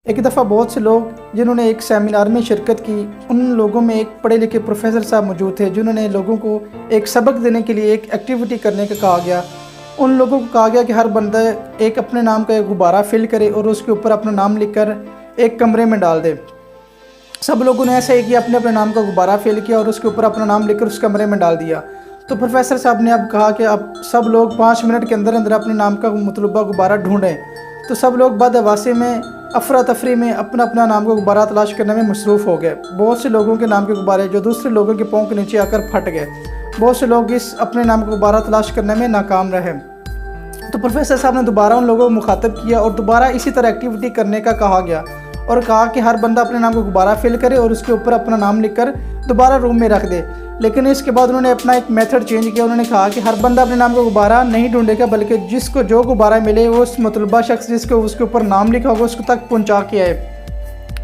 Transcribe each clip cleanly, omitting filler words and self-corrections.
एक दफ़ा बहुत से लोग जिन्होंने एक सेमिनार में शिरकत की, उन लोगों में एक पढ़े लिखे प्रोफेसर साहब मौजूद थे जिन्होंने लोगों को एक सबक देने के लिए एक एक्टिविटी करने का कहा गया। उन लोगों को कहा गया कि हर बंदा एक अपने नाम का एक गुब्बारा फिल करे और उसके ऊपर अपना नाम लिखकर एक कमरे में डाल दे। सब लोगों ने ऐसा ही किया, अपने अपने नाम का गुब्बारा फिल किया और उसके ऊपर अपना नाम लिखकर उस कमरे में डाल दिया। तो प्रोफेसर साहब ने अब कहा कि अब सब लोग 5 मिनट के अंदर अंदर अपने नाम का मतलूबा गुब्बारा ढूंढें। तो सब लोग बदहवासी में अफरा तफरी में अपना अपना नाम का गुब्बारा तलाश करने में मसरूफ़ हो गए। बहुत से लोगों के नाम के गुब्बारे जो दूसरे लोगों के पाँव के नीचे आकर फट गए। बहुत से लोग इस अपने नाम का गुब्बारा तलाश करने में नाकाम रहे। तो प्रोफेसर साहब ने दोबारा उन लोगों को मुखातब किया और दोबारा इसी तरह एक्टिविटी करने का कहा गया और कहा कि हर बंदा अपने नाम का गुब्बारा फिल करे और उसके ऊपर अपना नाम लिखकर दोबारा रूम में रख दे। लेकिन इसके बाद उन्होंने अपना एक मेथड चेंज किया। उन्होंने कहा कि हर बंदा अपने नाम का गुब्बारा नहीं ढूंढेगा, बल्कि जिसको जो गुब्बारा मिले वो उस मतलूबा शख्स जिसको उसके ऊपर नाम लिखा होगा उसको तक पहुंचा के आए।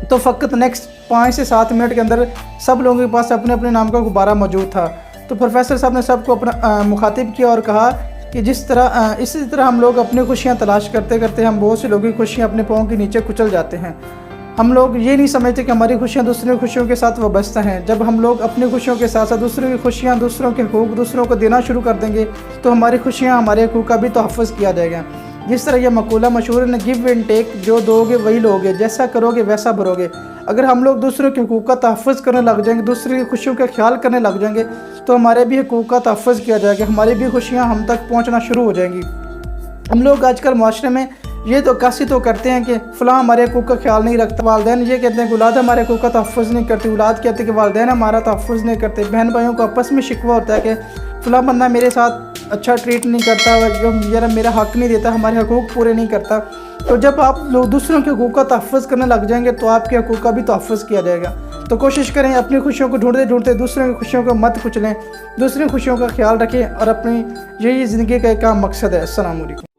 तो फ़कत नेक्स्ट 5 से 7 मिनट के अंदर सब लोगों के पास अपने अपने नाम का गुब्बारा मौजूद था। तो प्रोफेसर साहब ने सबको अपना मुखातिब किया और कहा कि इसी तरह हम लोग अपनी खुशियाँ तलाश करते करते हम बहुत से लोगों की खुशियाँ अपने पाँव के नीचे कुचल जाते हैं। हम लोग ये नहीं समझते कि हमारी खुशियाँ दूसरों की खुशियों के साथ वाबस्ता हैं। जब हम लोग अपनी खुशियों के साथ साथ दूसरों की खुशियाँ, दूसरों के हकूक़ दूसरों को देना शुरू कर देंगे तो हमारी खुशियाँ, हमारे हकूक़ का भी तहफ़्फ़ुज़ किया जाएगा। जिस तरह यह मकूला मशहूर है, गिव एंड टेक, जो दोगे वही लोगे, जैसा करोगे वैसा भरोगे। अगर हम लोग दूसरों के हकूक़ का तहफ़्फ़ुज़ करने लग जाएंगे, दूसरों की खुशियों का ख्याल करने लग जाएंगे तो हमारे भी हकूक़ का तहफ़्फ़ुज़ किया जाएगा, हमारी भी खुशियाँ हम तक पहुँचना शुरू हो जाएंगी। हम लोग आजकल माशरे में ये तो अक्कासी तो करते हैं कि फ़लाँ हमारे हकूक़ का ख्याल नहीं रखता, वालिदैन ये कहते हैं कि औलाद हमारे हकूक़ का तहफ़्फ़ुज़ नहीं करती, औलाद कहते हैं कि वालिदैन हमारा तहफ़्फ़ुज़ नहीं करते। बहन भाइयों को आपस में शिकवा होता है कि फ़लाँ बंदा मेरे साथ अच्छा ट्रीट नहीं करता, जो मेरा हक़ नहीं देता, हमारे हकूक़ पूरे नहीं करता। तो जब आप लोग दूसरों के हकूक़ का तहफ़्फ़ुज़ करने लग जाएंगे तो आपके हकूक़ का भी तहफ़्फ़ुज़ किया जाएगा। तो कोशिश करें अपनी खुशियों को ढूंढते ढूंढते दूसरों की खुशियों को मत कुचलें, दूसरी खुशियों का ख्याल रखें और अपनी यही ज़िंदगी का एक काम मकसद है। अस्सलाम वालेकुम।